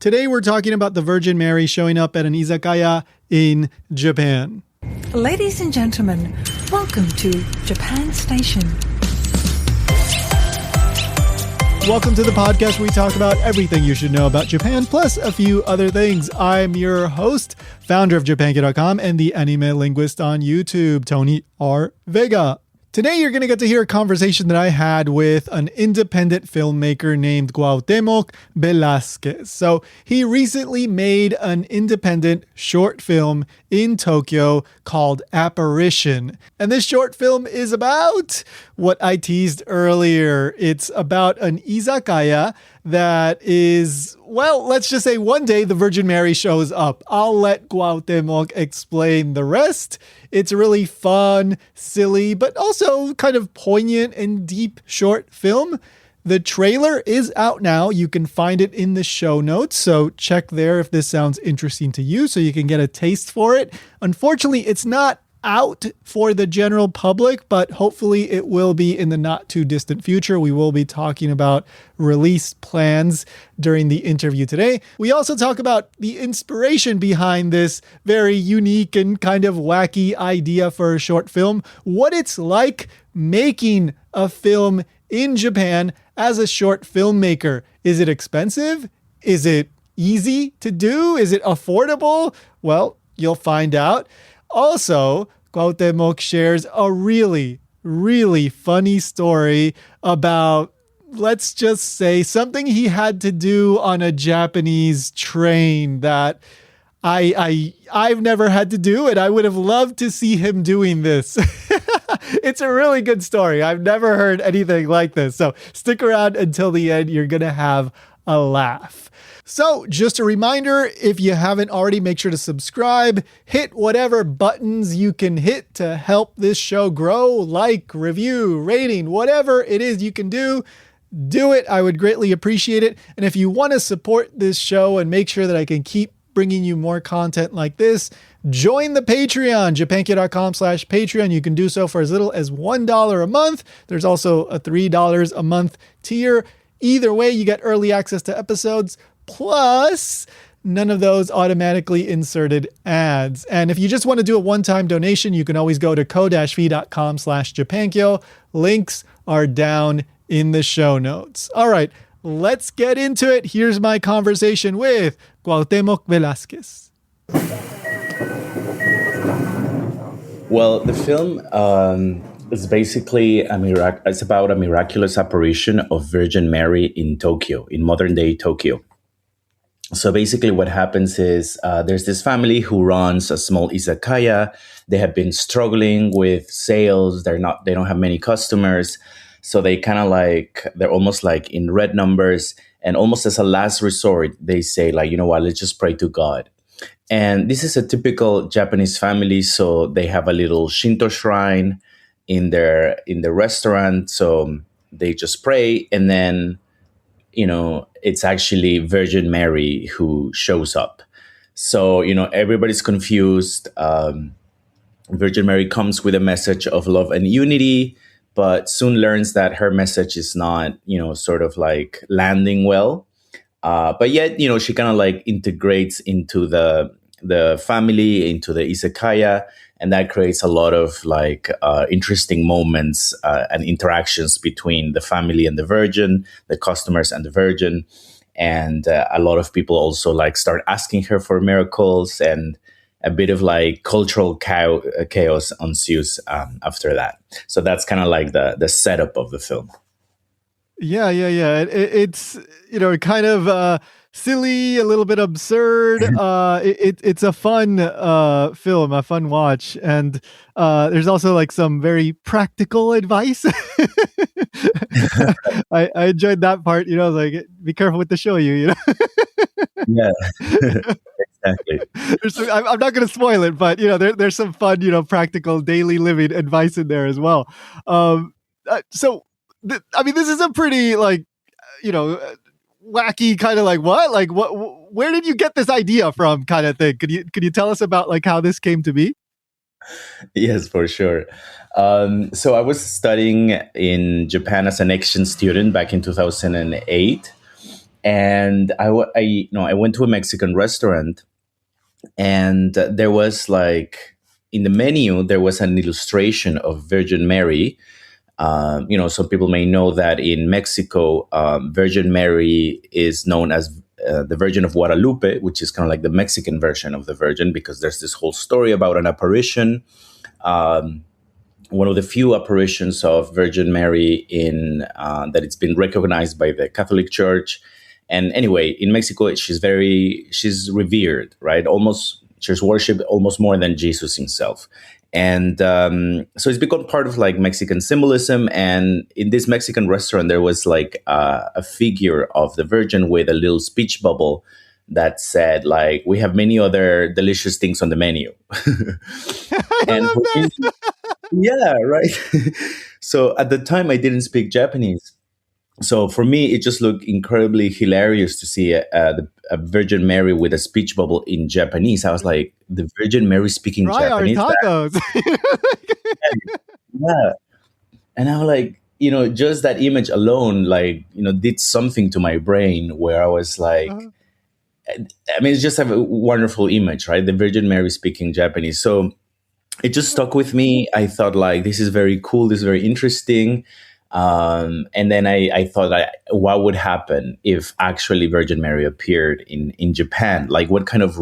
Today we're talking about the Virgin Mary showing up at an izakaya in Japan. Ladies and gentlemen, welcome to Japan Station. Welcome to the podcast where we talk about everything you should know about Japan, plus a few other things. I'm your host, founder of Japankia.com and the anime linguist on YouTube, Tony R. Vega. Today, you're going to get to hear a conversation that I had with an independent filmmaker named Cuauhtemoc Velazquez. So he recently made an independent short film in Tokyo called Apparition. And this short film is about what I teased earlier. It's about an izakaya that is, well, let's just say one day the Virgin Mary shows up. I'll let Cuauhtemoc explain the rest. It's a really fun, silly, but also kind of poignant and deep short film. The trailer is out now. You can find it in the show notes, so check there if this sounds interesting to you so you can get a taste for it. Unfortunately, it's not out for the general public, but hopefully it will be in the not too distant future. We will be talking about release plans during the interview today. We also talk about the inspiration behind this very unique and kind of wacky idea for a short film, what it's like making a film in Japan as a short filmmaker. Is it expensive? Is it easy to do? Is it affordable? Well, you'll find out. Also, Cuauhtemoc shares a really, really funny story about, let's just say, something he had to do on a Japanese train that I've never had to do, and I would have loved to see him doing this. It's a really good story. I've never heard anything like this. So stick around until the end. You're going to have a laugh. So just a reminder, if you haven't already, make sure to subscribe, hit whatever buttons you can hit to help this show grow, like, review, rating, whatever it is you can do it. I would greatly appreciate it. And if you want to support this show and make sure that I can keep bringing you more content like this, join the Patreon, japankia.com/Patreon. You can do so for as little as $1 a month. There's also a $3 a month tier. Either way, you get early access to episodes, plus none of those automatically inserted ads. And if you just want to do a one-time donation, you can always go to ko-fi.com/Japankyo. Links are down in the show notes. All right, let's get into it. Here's my conversation with Cuauhtemoc Velazquez. Well, the film is basically it's about a miraculous apparition of Virgin Mary in Tokyo, in modern-day Tokyo. So basically what happens is there's this family who runs a small izakaya. They have been struggling with sales. They don't have many customers. So they they're almost like in red numbers, and almost as a last resort, they say like, you know what, let's just pray to God. And this is a typical Japanese family. So they have a little Shinto shrine in their restaurant. So they just pray, and then, you know, it's actually Virgin Mary who shows up. So, you know, everybody's confused. Virgin Mary comes with a message of love and unity, but soon learns that her message is not, you know, sort of like landing well. But yet, you know, she kind of like integrates into the family, into the izakaya, and that creates a lot of like interesting moments and interactions between the family and the Virgin, the customers and the Virgin. And a lot of people also like start asking her for miracles, and a bit of like cultural chaos ensues after that. So that's kind of like the setup of the film. Yeah. It's, you know, kind of silly, a little bit absurd. It's a fun film, a fun watch. And there's also like some very practical advice. I enjoyed that part, you know, like, be careful what to show you, you know? Yeah, exactly. I'm not going to spoil it, but, you know, there's some fun, you know, practical daily living advice in there as well. This is a pretty, like, you know, wacky kind of like, where did you get this idea from kind of thing? Could you tell us about like how this came to be? Yes, for sure. So I was studying in Japan as an exchange student back in 2008. And I went to a Mexican restaurant, and there was like in the menu there was an illustration of Virgin Mary. Some people may know that in Mexico, Virgin Mary is known as the Virgin of Guadalupe, which is kind of like the Mexican version of the Virgin, because there's this whole story about an apparition. One of the few apparitions of Virgin Mary in that it's been recognized by the Catholic Church. And anyway, in Mexico, she's revered, right? She's worshipped almost more than Jesus himself. And so it's become part of like Mexican symbolism. And in this Mexican restaurant, there was like a figure of the Virgin with a little speech bubble that said like, "We have many other delicious things on the menu." And yeah, right. So at the time, I didn't speak Japanese. So for me, it just looked incredibly hilarious to see a Virgin Mary with a speech bubble in Japanese. I was like, the Virgin Mary speaking Try our Japanese? tacos. Yeah. And I'm like, just that image alone, like, did something to my brain where I was like, I mean, it's just a wonderful image, right? The Virgin Mary speaking Japanese. So it just stuck with me. I thought like, this is very cool. This is very interesting. And then I thought, what would happen if actually Virgin Mary appeared in Japan? Like, what kind of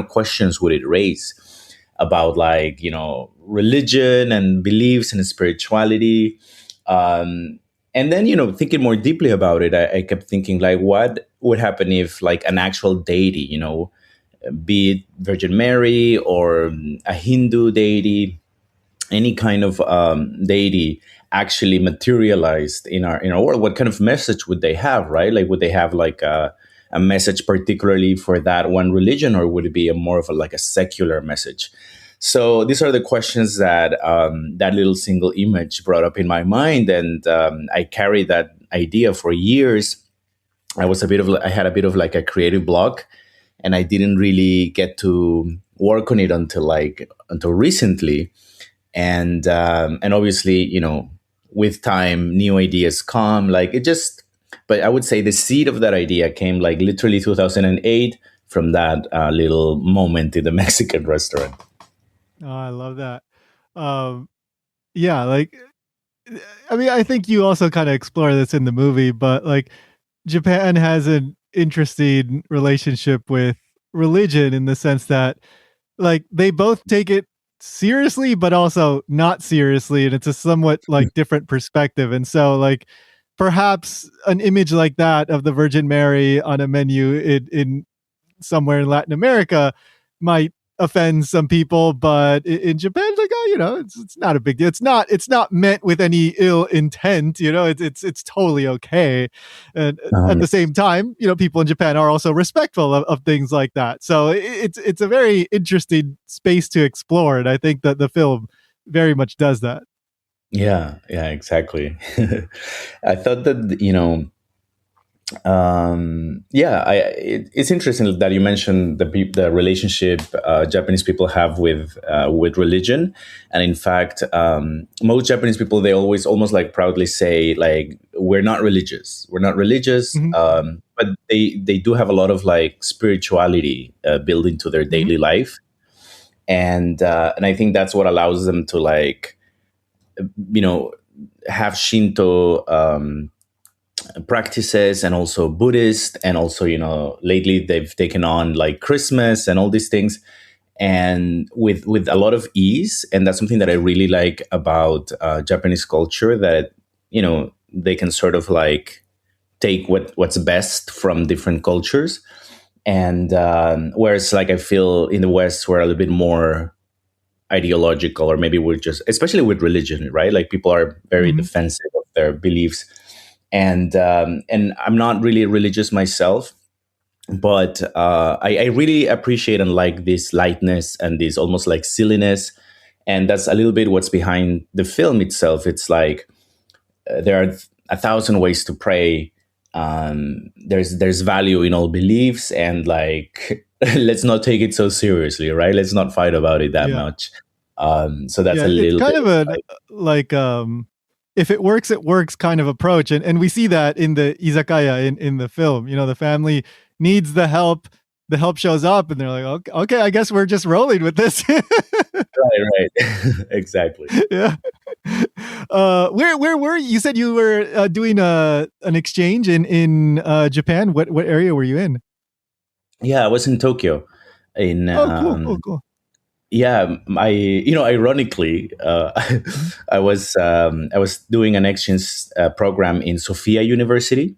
questions would it raise about like, religion and beliefs and spirituality? And then, thinking more deeply about it, I kept thinking like, what would happen if like an actual deity, be it Virgin Mary or a Hindu deity, any kind of deity actually materialized in our world? What kind of message would they have, right? Like, would they have like a message particularly for that one religion, or would it be more of a secular message? So these are the questions that that little single image brought up in my mind, and I carried that idea for years. I had a bit of like a creative block, and I didn't really get to work on it until recently. And obviously, with time, new ideas come. But I would say the seed of that idea came like literally 2008 from that little moment in the Mexican restaurant. Oh, I love that. Yeah, like, I mean, I think you also kind of explore this in the movie, but like, Japan has an interesting relationship with religion in the sense that like they both take it seriously but also not seriously, and it's a somewhat like different perspective. And so like perhaps an image like that of the Virgin Mary on a menu in somewhere in Latin America might offend some people, but in Japan, it's like, oh, it's not a big deal. It's not meant with any ill intent. It's totally okay. And at the same time, people in Japan are also respectful of things like that. So it's a very interesting space to explore, and I think that the film very much does that. Yeah, exactly. I thought that it's interesting that you mentioned the relationship Japanese people have with religion, and in fact, most Japanese people, they always almost like proudly say like, we're not religious, Mm-hmm. but they do have a lot of like spirituality built into their daily life, and I think that's what allows them to like have Shinto practices, and also Buddhist, and also lately they've taken on like Christmas and all these things, and with a lot of ease. And that's something that I really like about Japanese culture, that they can sort of like take what's best from different cultures. And whereas like I feel in the West we're a little bit more ideological, or maybe we're just, especially with religion, right? Like people are very defensive of their beliefs. And I'm not really religious myself, but I really appreciate and like this lightness and this almost like silliness, and that's a little bit what's behind the film itself. It's like there are 1,000 ways to pray. There's value in all beliefs, and like let's not take it so seriously, right? Let's not fight about it that much. So that's a little it's kind bit of a like if it works, it works kind of approach. And we see that in the izakaya in the film. The family needs the help. The help shows up and they're like, okay, I guess we're just rolling with this. Right. Exactly. Yeah. Where were you? You said you were doing an exchange in Japan. What area were you in? Yeah, I was in Tokyo. In Cool. Yeah, ironically, I was doing an exchange program in Sofia University,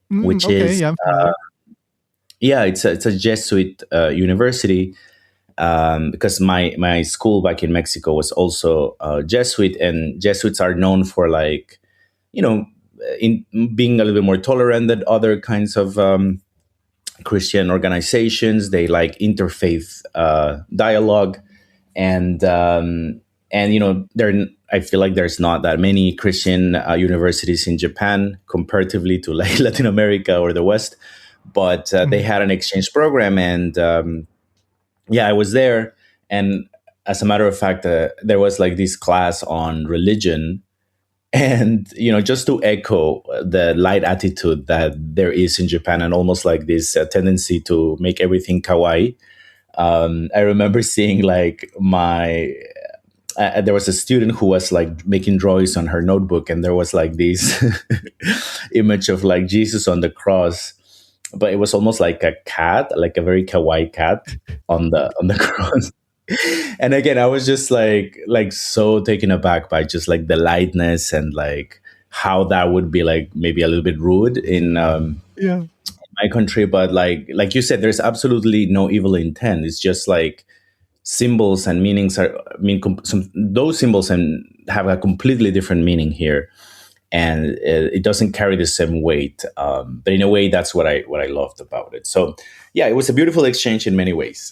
which Okay, is yeah, I'm familiar. yeah, it's a Jesuit university, because my school back in Mexico was also Jesuit, and Jesuits are known for, like, in being a little bit more tolerant than other kinds of Christian organizations. They like interfaith dialogue, and there. I feel like there's not that many Christian universities in Japan comparatively to like Latin America or the West, but they had an exchange program, and yeah, I was there, and as a matter of fact, there was like this class on religion, and just to echo the light attitude that there is in Japan, and almost like this tendency to make everything kawaii. I remember seeing like there was a student who was like making drawings on her notebook, and there was like this image of like Jesus on the cross, but it was almost like a cat, like a very kawaii cat on the cross. And again, I was just like so taken aback by just like the lightness and like how that would be like maybe a little bit rude in Yeah. my country, but like you said, there's absolutely no evil intent. It's just like symbols and meanings those symbols and have a completely different meaning here, and it doesn't carry the same weight. But in a way, that's what I loved about it. So yeah, it was a beautiful exchange in many ways.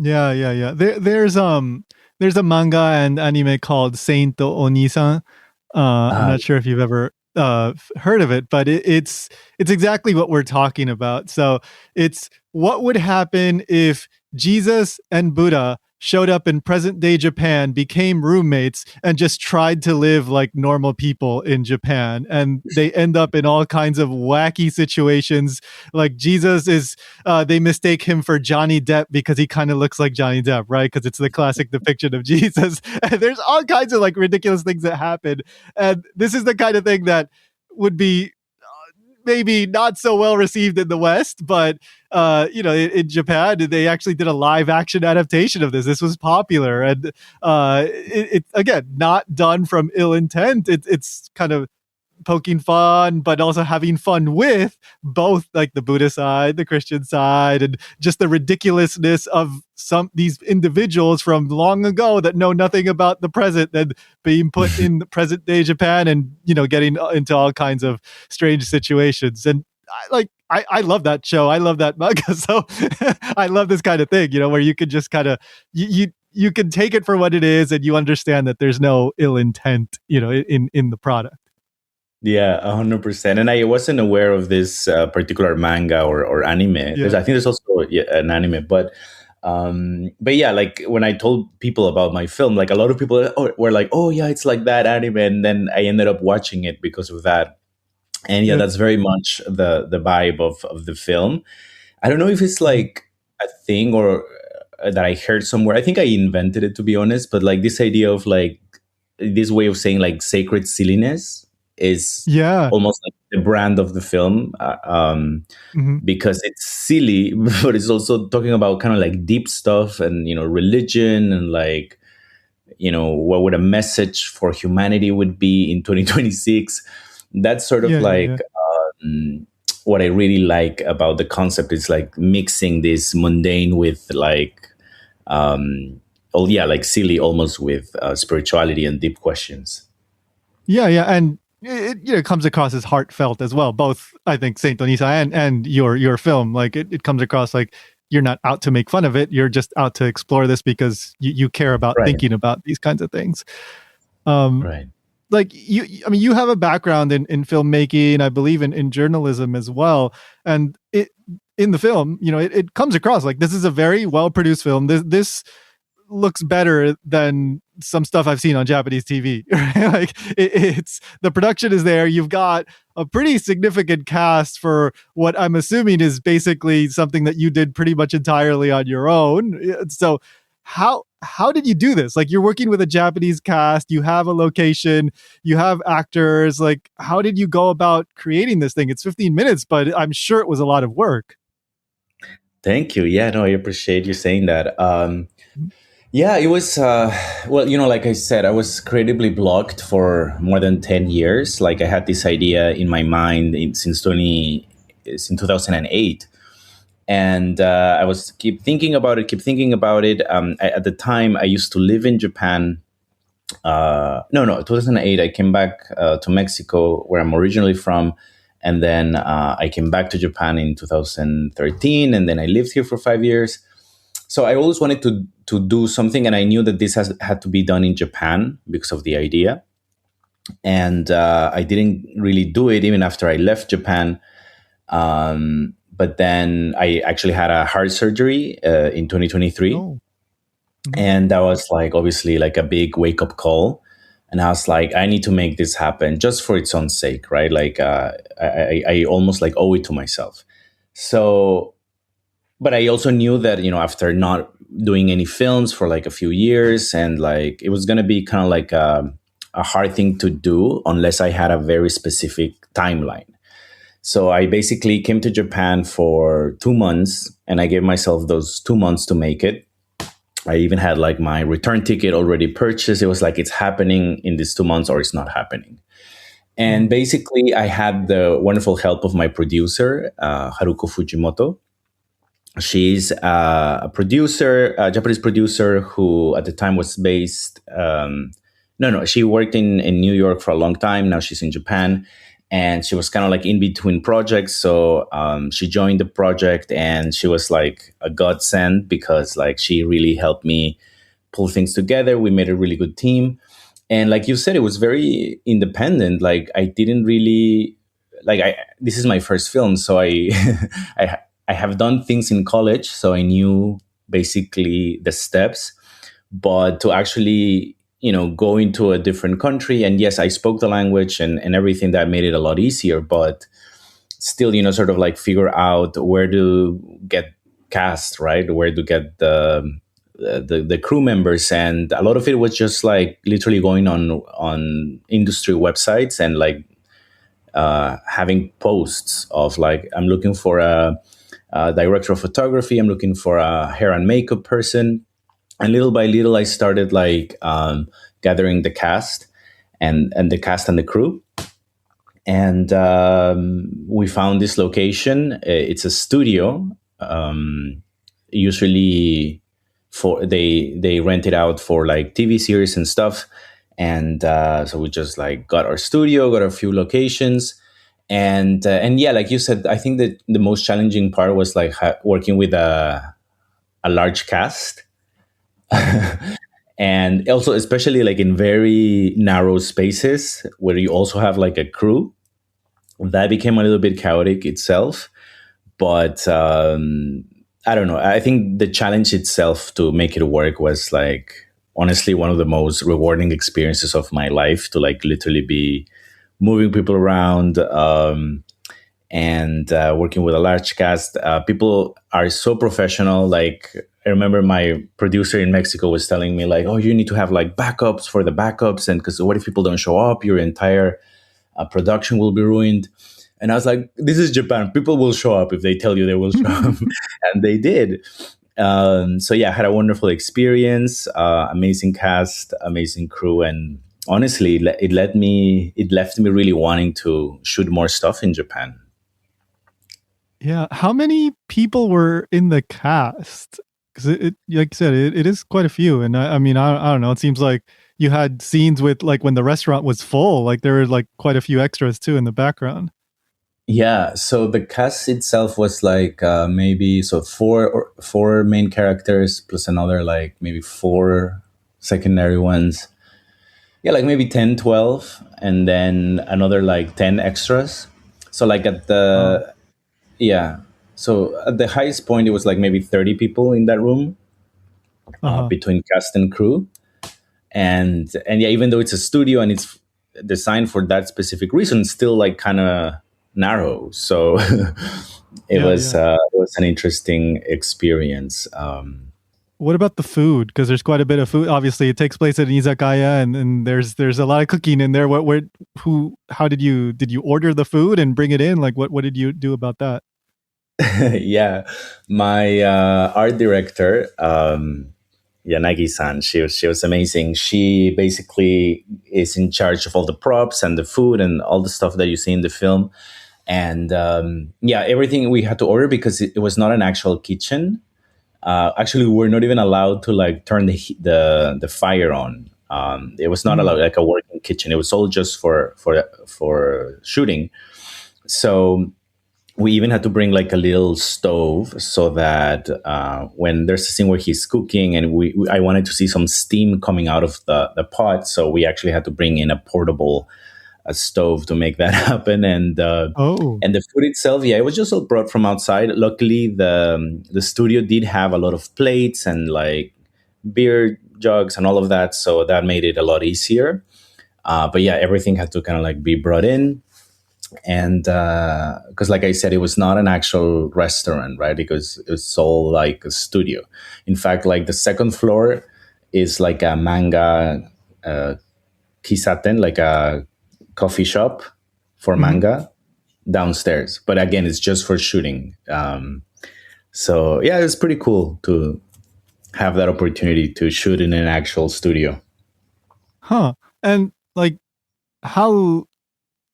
Yeah. There's a manga and anime called Saint Onisan. I'm not sure if you've ever heard of it, but it's exactly what we're talking about. So it's what would happen if Jesus and Buddha showed up in present day Japan, became roommates, and just tried to live like normal people in Japan. And they end up in all kinds of wacky situations. Like Jesus they mistake him for Johnny Depp because he kind of looks like Johnny Depp, right? Because it's the classic depiction of Jesus. And there's all kinds of like ridiculous things that happen. And this is the kind of thing that would be maybe not so well received in the West, but in Japan, they actually did a live action adaptation of this. This was popular, and it again, not done from ill intent. It's kind of poking fun, but also having fun with both like the Buddhist side, the Christian side, and just the ridiculousness of these individuals from long ago that know nothing about the present and being put in the present day Japan, and getting into all kinds of strange situations. And I love that show. I love that manga. So I love this kind of thing, where you could just kind of you can take it for what it is, and you understand that there's no ill intent, in the product. Yeah, 100%. And I wasn't aware of this particular manga or anime. Yeah. I think there's also an anime, but yeah, like when I told people about my film, like a lot of people were like, "Oh yeah, it's like that anime," and then I ended up watching it because of that. And yeah, that's very much the vibe of the film. I don't know if it's like a thing or that I heard somewhere. I think I invented it, to be honest. But like this idea of like this way of saying like sacred silliness is almost like the brand of the film, because it's silly, but it's also talking about kind of like deep stuff and religion and like what would a message for humanity would be in 2026. That's sort of what I really like about the concept. Is like mixing this mundane with like like silly almost with spirituality and deep questions. Yeah, and it comes across as heartfelt as well. Both, I think, Saint Onisa and your film, like it comes across like you're not out to make fun of it. You're just out to explore this because you care about thinking about these kinds of things. Right. Like you have a background in filmmaking, I believe in journalism as well. And in the film, it comes across like this is a very well produced film. This looks better than some stuff I've seen on Japanese TV. Right? Like it's the production is there. You've got a pretty significant cast for what I'm assuming is basically something that you did pretty much entirely on your own. So how did you do this? Like you're working with a Japanese cast, you have a location, you have actors. Like how did you go about creating this thing? It's 15 minutes, but I'm sure it was a lot of work. Thank you. Yeah, no, I appreciate you saying that. Yeah, it was, well, like I said, I was creatively blocked for more than 10 years. Like I had this idea in my mind since 2008. And I was keep thinking about it. At the time, I used to live in Japan. No, 2008, I came back to Mexico, where I'm originally from. And then I came back to Japan in 2013. And then I lived here for 5 years. So I always wanted to do something. And I knew that this had to be done in Japan because of the idea. And I didn't really do it even after I left Japan. But then I actually had a heart surgery in 2023. Oh. And that was like, obviously, like a big wake up call. And I was like, I need to make this happen just for its own sake, right? Like I almost like owe it to myself. So, but I also knew that, after not doing any films for like a few years, and like it was going to be kind of like a hard thing to do unless I had a very specific timeline. So I basically came to Japan for 2 months, and I gave myself those 2 months to make it. I even had like my return ticket already purchased. It was like, it's happening in these 2 months or it's not happening. And basically I had the wonderful help of my producer, Haruko Fujimoto. She's a producer, a Japanese producer who at the time was based, she worked in New York for a long time. Now she's in Japan. And she was kind of like in between projects. So she joined the project, and she was like a godsend because like she really helped me pull things together. We made a really good team. And like you said, it was very independent. Like I didn't really this is my first film. So I have done things in college. So I knew basically the steps, but to actually go into a different country. And yes, I spoke the language and everything, that made it a lot easier, but still, sort of like figure out where to get cast, right? Where to get the crew members. And a lot of it was just like literally going on industry websites and like having posts of like, I'm looking for a director of photography. I'm looking for a hair and makeup person. And little by little, I started like gathering the cast and the crew. And we found this location. It's a studio. Usually they rent it out for like TV series and stuff. And so we just like got our studio, got a few locations. And yeah, like you said, I think that the most challenging part was like working with a large cast. And also, especially like in very narrow spaces where you also have like a crew, that became a little bit chaotic itself. But I don't know. I think the challenge itself to make it work was like, honestly, one of the most rewarding experiences of my life, to like literally be moving people around and working with a large cast. People are so professional. Like, I remember my producer in Mexico was telling me like, oh, you need to have like backups for the backups. And because what if people don't show up? Your entire production will be ruined. And I was like, this is Japan. People will show up if they tell you they will show up. And they did. So yeah, I had a wonderful experience, amazing cast, amazing crew. And honestly, it left me really wanting to shoot more stuff in Japan. Yeah. How many people were in the cast? Because it like I said, it is quite a few. And I mean, I don't know. It seems like you had scenes with like when the restaurant was full, like there were like quite a few extras too in the background. Yeah. So the cast itself was like maybe four main characters plus another like maybe 4 secondary ones. Yeah, like maybe 10, 12, and then another like 10 extras. So like at the yeah. So at the highest point, it was like maybe 30 people in that room between cast and crew. And yeah, even though it's a studio and it's designed for that specific reason, it's still like kind of narrow. So Yeah, yeah. it was an interesting experience. What about the food? Because there's quite a bit of food. Obviously, it takes place at an izakaya, and there's a lot of cooking in there. How did you order the food and bring it in? Like, what did you do about that? Yeah, my art director, Yanagi-san, she was amazing. She basically is in charge of all the props and the food and all the stuff that you see in the film. And yeah, everything we had to order because it was not an actual kitchen. Actually, we were not even allowed to like turn the fire on. It was not allowed like a working kitchen. It was all just for shooting. So we even had to bring like a little stove so that when there's a scene where he's cooking and I wanted to see some steam coming out of the pot, so we actually had to bring in a portable stove to make that happen. Oh, And the food itself, yeah, it was just all brought from outside. Luckily, the studio did have a lot of plates and like beer jugs and all of that, so that made it a lot easier. But yeah, everything had to kind of like be brought in. And because like I said, it was not an actual restaurant, right? Because it's all like a studio. In fact, like the second floor is like a manga kisaten, like a coffee shop for manga downstairs. But again, it's just for shooting. So yeah, it's pretty cool to have that opportunity to shoot in an actual studio. huh. And like, how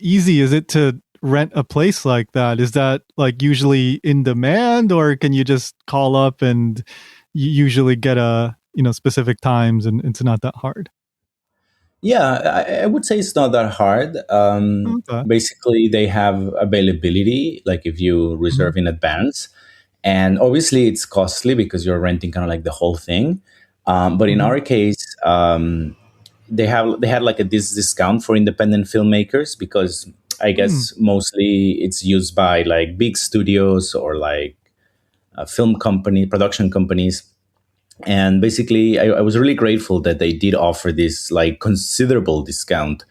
easy is it to rent a place like that? Is that like usually in demand, or can you just call up and you usually get a specific times and it's not that hard? Yeah, I would say it's not that hard. Okay. Basically, they have availability, like if you Mhm. reserve in advance. And obviously, it's costly because you're renting kind of like the whole thing. But in Mhm. our case, they had like this discount for independent filmmakers because I Mm. guess mostly it's used by like big studios or like film company production companies. And basically, I was really grateful that they did offer this like considerable discount.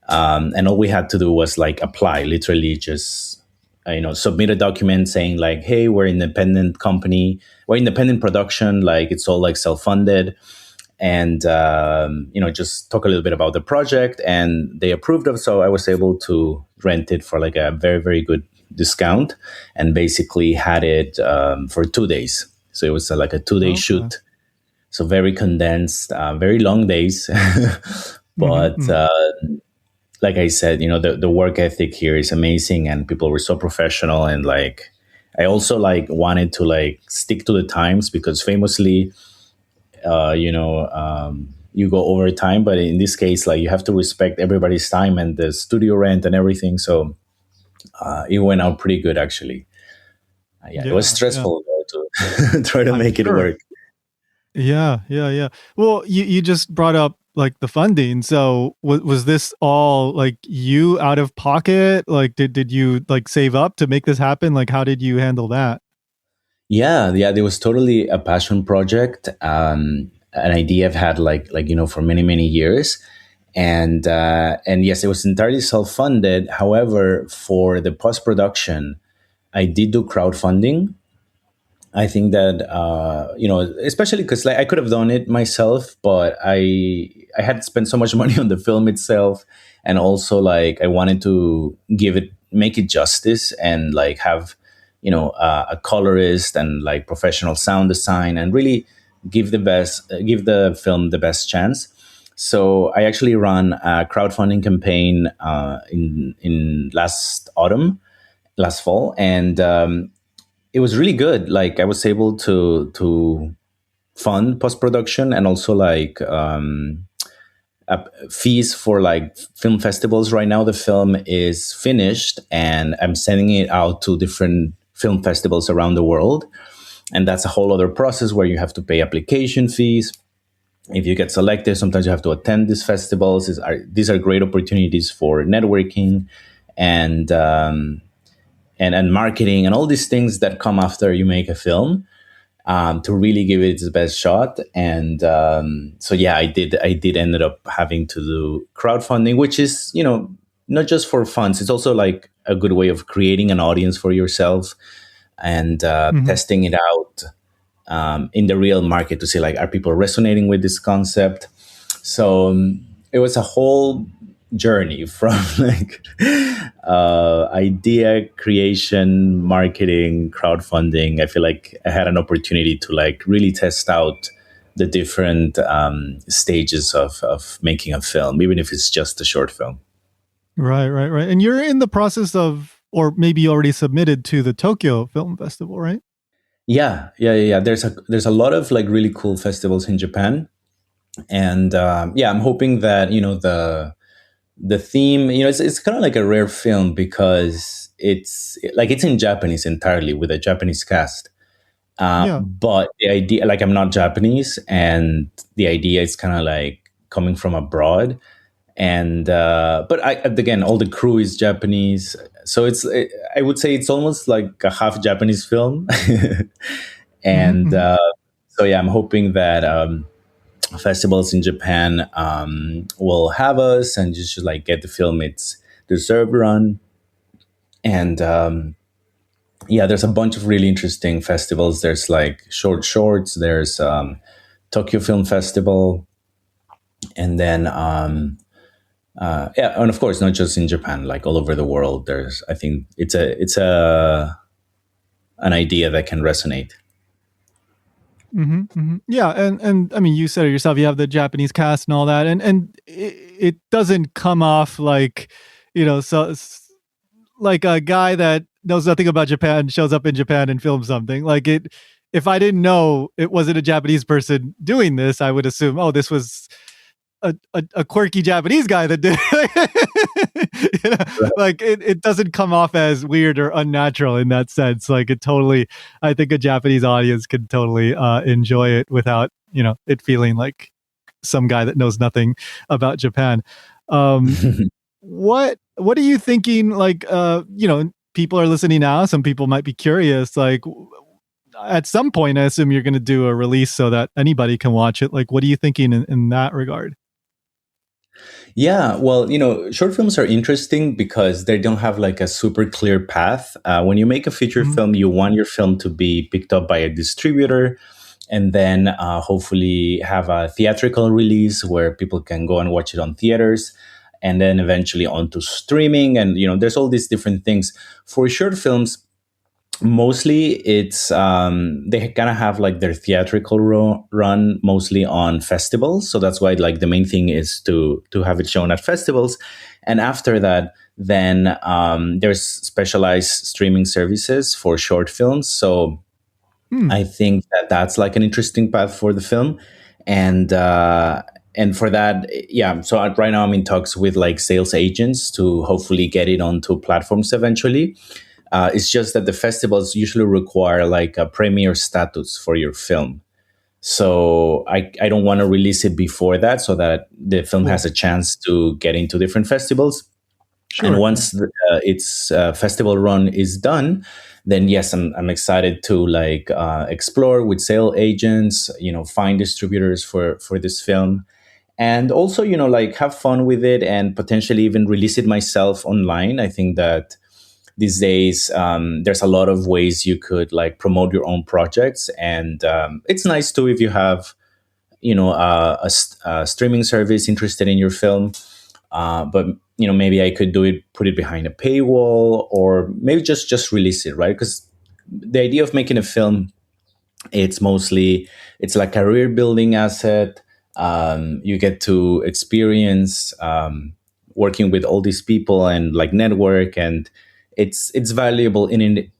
And all we had to do was like apply, literally just submit a document saying like, hey, we're an independent company, we're independent production, like it's all like self-funded. And just talk a little bit about the project, and they approved of. So I was able to rent it for like a very very good discount, and basically had it for 2 days. So it was like a 2 day Okay. shoot, so very condensed, very long days. Mhm. But Mhm. like I said, the work ethic here is amazing, and people were so professional. And like, I also like wanted to like stick to the times because famously, you go over time, but in this case, like you have to respect everybody's time and the studio rent and everything. So it went out pretty good actually. Yeah, it was Yeah. Yeah. stressful though, to try to I'm make it sure. work. Yeah, yeah, yeah. Well, you just brought up like the funding. So was this all like you out of pocket? Like did you like save up to make this happen? Like how did you handle that? Yeah, yeah, there was totally a passion project, an idea I've had for many many years, and yes, it was entirely self funded. However, for the post production, I did do crowdfunding. I think that especially because like I could have done it myself, but I had spent so much money on the film itself, and also like I wanted to make it justice, and like have a colorist and like professional sound design, and really give the film the best chance. So I actually ran a crowdfunding campaign in last fall, and it was really good. Like I was able to fund post production, and also like fees for like film festivals. Right now, the film is finished, and I'm sending it out to different film festivals around the world. And that's a whole other process where you have to pay application fees. If you get selected, sometimes you have to attend these festivals. These are great opportunities for networking and and marketing and all these things that come after you make a film. to really give it its best shot. And so yeah, I did ended up having to do crowdfunding, which is, not just for funds. It's also like a good way of creating an audience for yourself and testing it out in the real market to see, like, are people resonating with this concept? So it was a whole journey from like idea creation, marketing, crowdfunding. I feel like I had an opportunity to like really test out the different stages of making a film, even if it's just a short film. Right. And you're in the process of, or maybe you already submitted to the Tokyo Film Festival, right? Yeah. There's a lot of like really cool festivals in Japan, and I'm hoping that the theme, it's kind of like a rare film because it's in Japanese entirely with a Japanese cast. Yeah. But the idea, like, I'm not Japanese, and the idea is kind of like coming from abroad. And but again, all the crew is Japanese, so I would say it's almost like a half Japanese film. And so yeah, I'm hoping that festivals in Japan will have us and just should like get the film its deserved run. And there's a bunch of really interesting festivals. There's like shorts. There's Tokyo Film Festival, and then and of course not just in Japan, like all over the world. I think it's an idea that can resonate. Yeah, and I mean, you said it yourself. You have the Japanese cast and all that, and it doesn't come off like, so like a guy that knows nothing about Japan shows up in Japan and films something like it. If I didn't know it wasn't a Japanese person doing this, I would assume, oh, this was a quirky Japanese guy that did Right. like it doesn't come off as weird or unnatural in that sense. Like I think a Japanese audience could totally enjoy it without, it feeling like some guy that knows nothing about Japan. What are you thinking? Like, people are listening now. Some people might be curious, like, at some point, I assume you're going to do a release so that anybody can watch it. Like, what are you thinking in that regard? Yeah, well, short films are interesting because they don't have like a super clear path. When you make a feature film, you want your film to be picked up by a distributor, and then hopefully have a theatrical release where people can go and watch it on theaters, and then eventually onto streaming. And there's all these different things. For short films, mostly it's they kind of have like their theatrical run mostly on festivals, so that's why like the main thing is to have it shown at festivals. And after that, then there's specialized streaming services for short films. So I think that that's like an interesting path for the film. And for that, so right now I'm in talks with like sales agents to hopefully get it onto platforms eventually. It's just that the festivals usually require like a premiere status for your film. So I don't want to release it before that, so that the film has a chance to get into different festivals. Sure. And once its festival run is done, then yes, I'm excited to like explore with sale agents, find distributors for this film. And also, like have fun with it and potentially even release it myself online. I think that these days, there's a lot of ways you could like promote your own projects, and it's nice too if you have, a streaming service interested in your film. But maybe I could put it behind a paywall, or maybe just release it, right? Because the idea of making a film, it's like a career building asset. You get to experience working with all these people and like network, and it's valuable in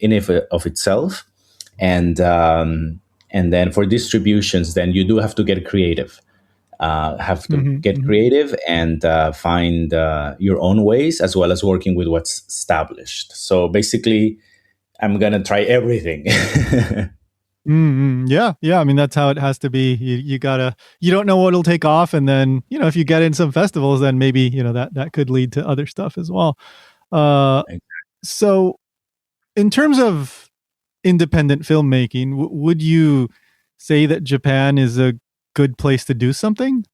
of itself. And then for distributions, then you do have to get creative. Creative and find your own ways, as well as working with what's established. So basically, I'm gonna try everything. Yeah. I mean, that's how it has to be. You don't know what'll take off, and then if you get in some festivals, then maybe that could lead to other stuff as well. So in terms of independent filmmaking, would you say that Japan is a good place to do something?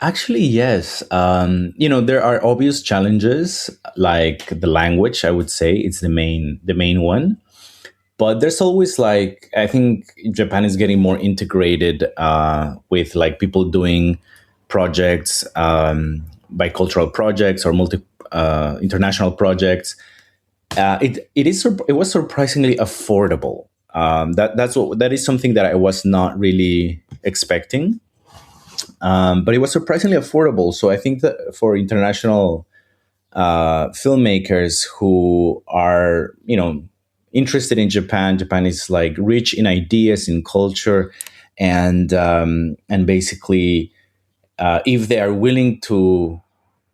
Actually, yes. There are obvious challenges like the language. I would say it's the main one. But there's always like I think Japan is getting more integrated with like people doing projects, bicultural projects or multi international projects. It was surprisingly affordable. That is something that I was not really expecting. But it was surprisingly affordable. So I think that for international filmmakers who are, interested in Japan, Japan is like rich in ideas, in culture, and basically, if they are willing to,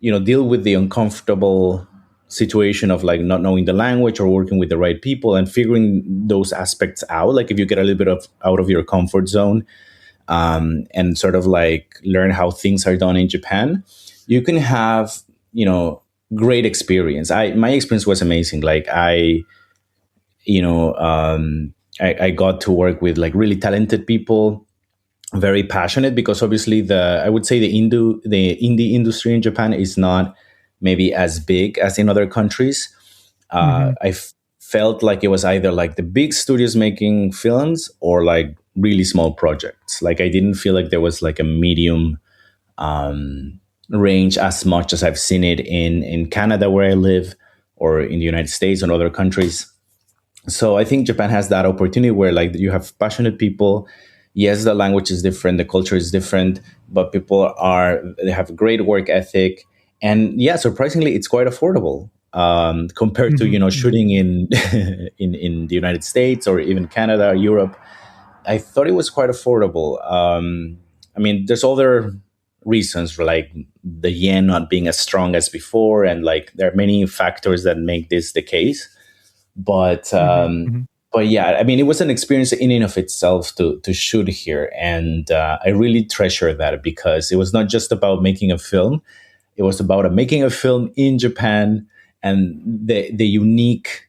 deal with the uncomfortable situation of like not knowing the language or working with the right people and figuring those aspects out, like if you get a little bit of out of your comfort zone, and sort of like learn how things are done in Japan, you can have, great experience. My experience was amazing. Like I got to work with like really talented people, very passionate, because obviously I would say the indie industry in Japan is not maybe as big as in other countries. Felt like it was either like the big studios making films or like really small projects. Like I didn't feel like there was like a medium range as much as I've seen it in Canada where I live, or in the United States and other countries. So I think Japan has that opportunity where like you have passionate people. Yes, the language is different, the culture is different, but they have a great work ethic, and yeah, surprisingly, it's quite affordable compared to shooting in in the United States or even Canada or Europe. I thought it was quite affordable. I mean, there's other reasons for like the yen not being as strong as before, and like there are many factors that make this the case. But yeah, I mean, it was an experience in and of itself to shoot here, and I really treasure that because it was not just about making a film; it was about making a film in Japan and the unique,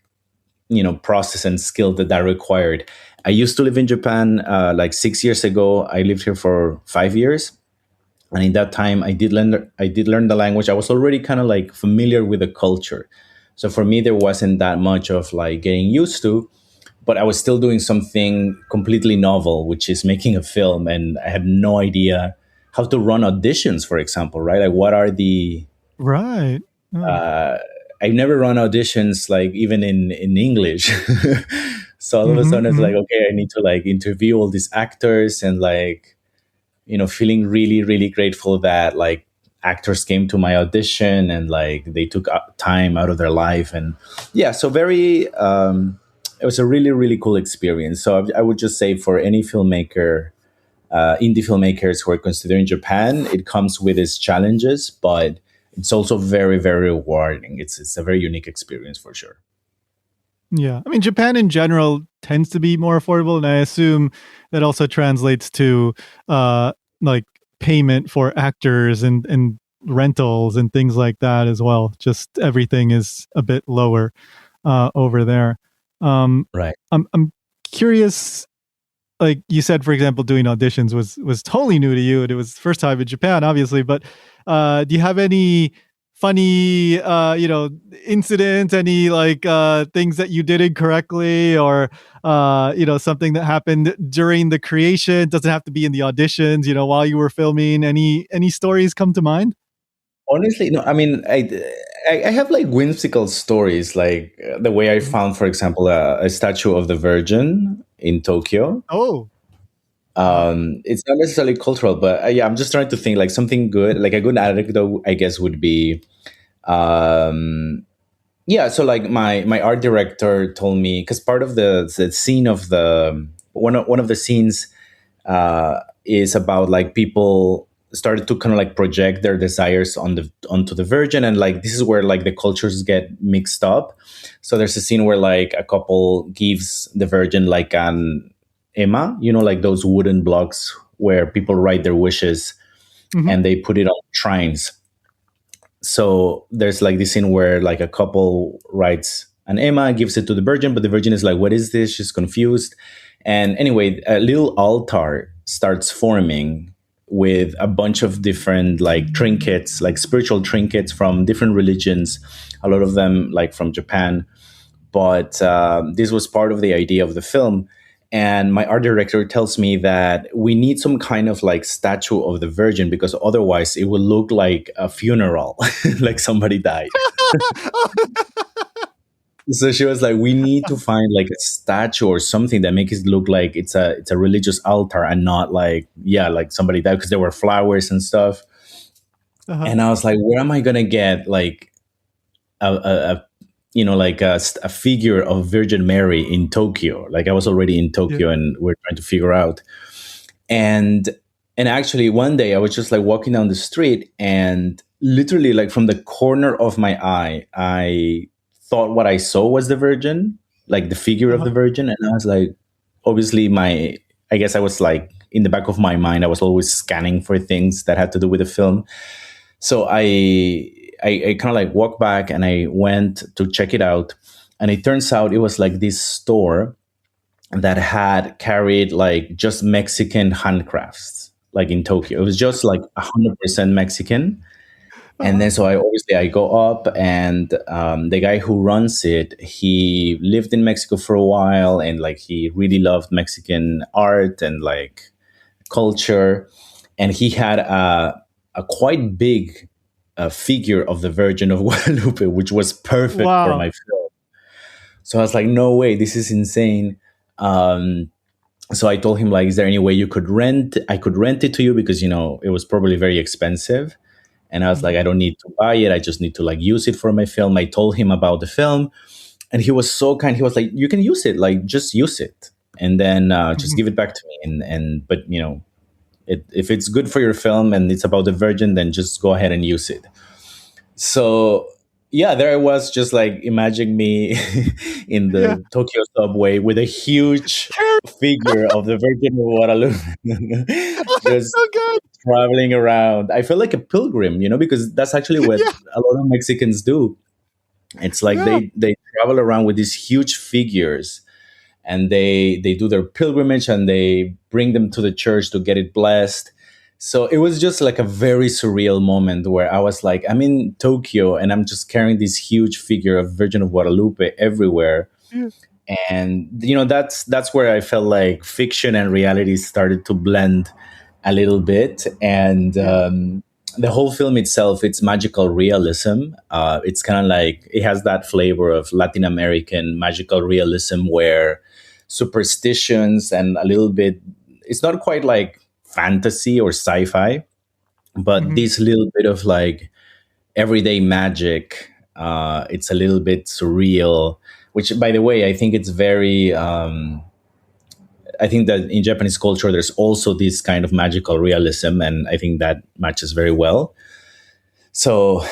process and skill that required. I used to live in Japan like 6 years ago. I lived here for 5 years, and in that time, I did learn the language. I was already kind of like familiar with the culture, so for me, there wasn't that much of like getting used to. But I was still doing something completely novel, which is making a film, and I had no idea how to run auditions, for example, right? Like, what are the Right. I never run auditions, like even in English. So all of a sudden, it's like, okay, I need to like interview all these actors, and like, feeling really, really grateful that like actors came to my audition and like they took time out of their life, and yeah, so very. It was a really, really cool experience. So I would just say for any filmmaker, indie filmmakers who are considering Japan, it comes with its challenges, but it's also very, very rewarding. It's a very unique experience for sure. Yeah. I mean, Japan in general tends to be more affordable, and I assume that also translates to like payment for actors and rentals and things like that as well. Just everything is a bit lower over there. Right. I'm curious. Like you said, for example, doing auditions was totally new to you, and it was the first time in Japan, obviously. But do you have any funny, incidents? Any like things that you did incorrectly, or something that happened during the creation? Doesn't have to be in the auditions. While you were filming, any stories come to mind? Honestly, no. I mean, I have like whimsical stories, like the way I found, for example, a statue of the Virgin in Tokyo. Oh, wow. It's not necessarily cultural, but yeah, I'm just trying to think like something good, like a good anecdote, I guess, would be, yeah. So like my art director told me, because part of the scene of the one of the scenes is about like people started to kind of like project their desires onto the Virgin, and like this is where like the cultures get mixed up. So there's a scene where like a couple gives the Virgin like an ema, like those wooden blocks where people write their wishes, and they put it on shrines. So there's like this scene where like a couple writes an Emma, gives it to the Virgin, but the Virgin is like, what is this? She's confused. And anyway, a little altar starts forming with a bunch of different like trinkets, like spiritual trinkets from different religions, a lot of them like from Japan. But this was part of the idea of the film. And my art director tells me that we need some kind of like statue of the Virgin because otherwise it would look like a funeral, like somebody died. So she was like, we need to find like a statue or something that makes it look like it's a religious altar and not like, yeah, like somebody died, because there were flowers and stuff. And I was like, where am I gonna get like a like a figure of Virgin Mary in Tokyo? Like I was already in Tokyo and we're trying to figure out. And actually one day I was just like walking down the street and literally like from the corner of my eye, I thought what I saw was the Virgin, like the figure of the Virgin. And I was like, obviously I guess I was like in the back of my mind, I was always scanning for things that had to do with the film. So I kind of like walked back and I went to check it out. And it turns out it was like this store that had carried like just Mexican handcrafts, like in Tokyo. It was just like 100% Mexican. And then so I go up and the guy who runs it, he lived in Mexico for a while and like he really loved Mexican art and like culture. And he had a quite big figure of the Virgin of Guadalupe, which was perfect for my film. So I was like, no way, this is insane. So I told him like, is there any way I could rent it to you? Because, it was probably very expensive. And I was like, I don't need to buy it. I just need to like use it for my film. I told him about the film and he was so kind. He was like, you can use it, like just use it. And then just give it back to me. But if it's good for your film and it's about the Virgin, then just go ahead and use it. So yeah, there I was just like imagining me in the Tokyo subway with a huge figure of the Virgin of Guadalupe. Just so good. Traveling around. I felt like a pilgrim, because that's actually what a lot of Mexicans do. It's like they travel around with these huge figures and they do their pilgrimage and they bring them to the church to get it blessed. So it was just like a very surreal moment where I was like, I'm in Tokyo and I'm just carrying this huge figure of Virgin of Guadalupe everywhere. And, that's where I felt like fiction and reality started to blend a little bit. And the whole film itself, it's magical realism. It's kind of like, it has that flavor of Latin American magical realism where superstitions and a little bit, it's not quite like fantasy or sci-fi, but this little bit of like everyday magic. It's a little bit surreal, which by the way, I think it's very, I think that in Japanese culture, there's also this kind of magical realism. And I think that matches very well. So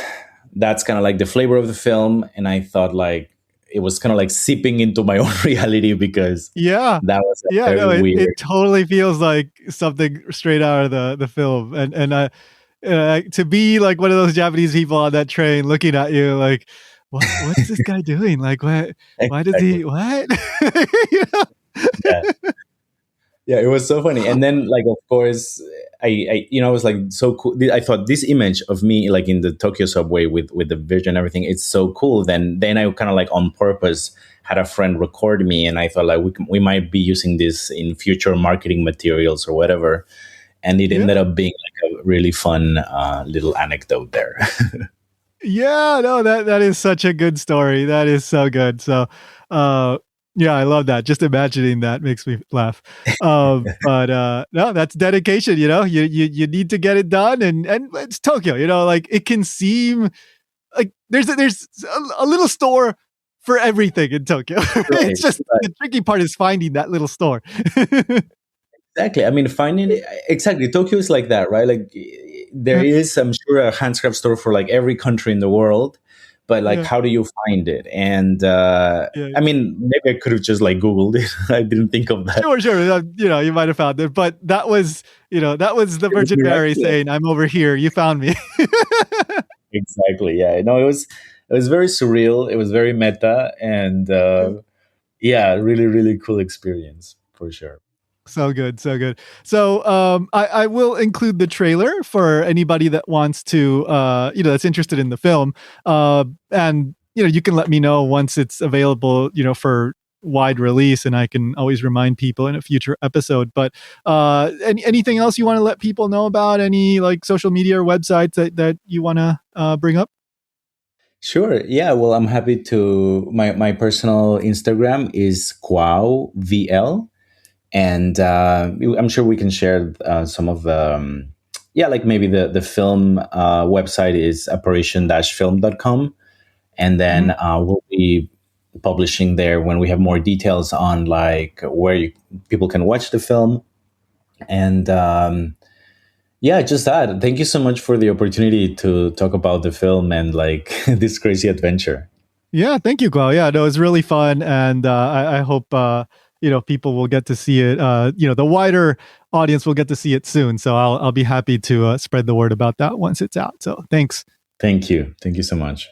that's kind of like the flavor of the film. And I thought like, it was kind of like seeping into my own reality because that was very weird. It totally feels like something straight out of the film. And to be like one of those Japanese people on that train looking at you like, what's this guy doing? Like, why does he, what? Yeah, it was so funny. And then like, of course, I was like so cool. I thought this image of me like in the Tokyo subway with the Virgin and everything, it's so cool. Then I kind of like on purpose had a friend record me and I thought like we might be using this in future marketing materials or whatever. And it ended up being like a really fun little anecdote there. Yeah, no, that is such a good story. That is so good. So, yeah, I love that. Just imagining that makes me laugh. But no, that's dedication. You need to get it done, and it's Tokyo. Like it can seem like there's a little store for everything in Tokyo. Right, it's just the tricky part is finding that little store. Exactly. I mean, finding it, exactly. Tokyo is like that, right? Like there is, I'm sure, a handcraft store for like every country in the world. But like, how do you find it? And I mean, maybe I could have just like Googled it. I didn't think of that. Sure. You might have found it, but that was the Virgin Mary saying, "I'm over here. You found me." Exactly. Yeah. No, it was. It was very surreal. It was very meta, and yeah, really, really cool experience for sure. So good, so good. So I will include the trailer for anybody that wants to, that's interested in the film. And, you can let me know once it's available, for wide release, and I can always remind people in a future episode. But anything else you want to let people know about? Any like social media or websites that you want to bring up? Sure. Yeah. Well, I'm happy to. My personal Instagram is QuauVL, and I'm sure we can share some of the. Yeah, like maybe the film website is apparition-film.com, and then we'll be publishing there when we have more details on like where people can watch the film, and yeah, just that. Thank you so much for the opportunity to talk about the film and like this crazy adventure. Yeah, thank you, Guo. Yeah, no, it was really fun, and I hope people will get to see it. The wider audience will get to see it soon. So I'll be happy to spread the word about that once it's out. So thanks. Thank you so much.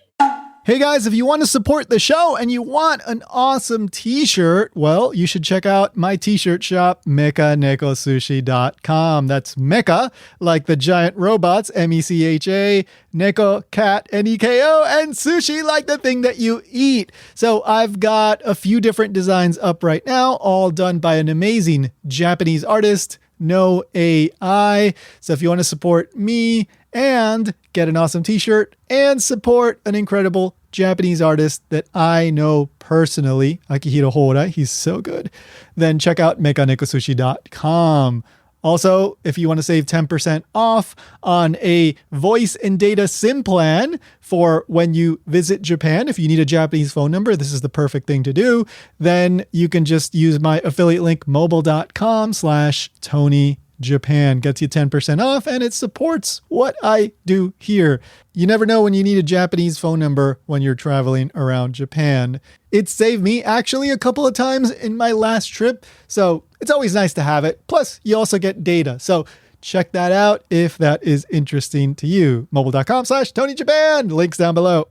Hey guys, if you want to support the show and you want an awesome t-shirt, well, you should check out my t-shirt shop, mechanekosushi.com. That's Mecha, like the giant robots, M-E-C-H-A, Neko, cat, N-E-K-O, and sushi, like the thing that you eat. So I've got a few different designs up right now, all done by an amazing Japanese artist, no AI. So if you want to support me and get an awesome t-shirt and support an incredible Japanese artist that I know personally, Akihiro Horai, he's so good, then check out mechanekosushi.com. Also, if you want to save 10% off on a voice and data SIM plan for when you visit Japan, if you need a Japanese phone number, this is the perfect thing to do. Then you can just use my affiliate link, mobile.com/Tony Japan. Gets you 10% off, and it supports what I do here. You never know when you need a Japanese phone number when you're traveling around Japan. It saved me actually a couple of times in my last trip, so it's always nice to have it. Plus, you also get data. So check that out if that is interesting to you. Mobile.com/Tony Japan. Links down below.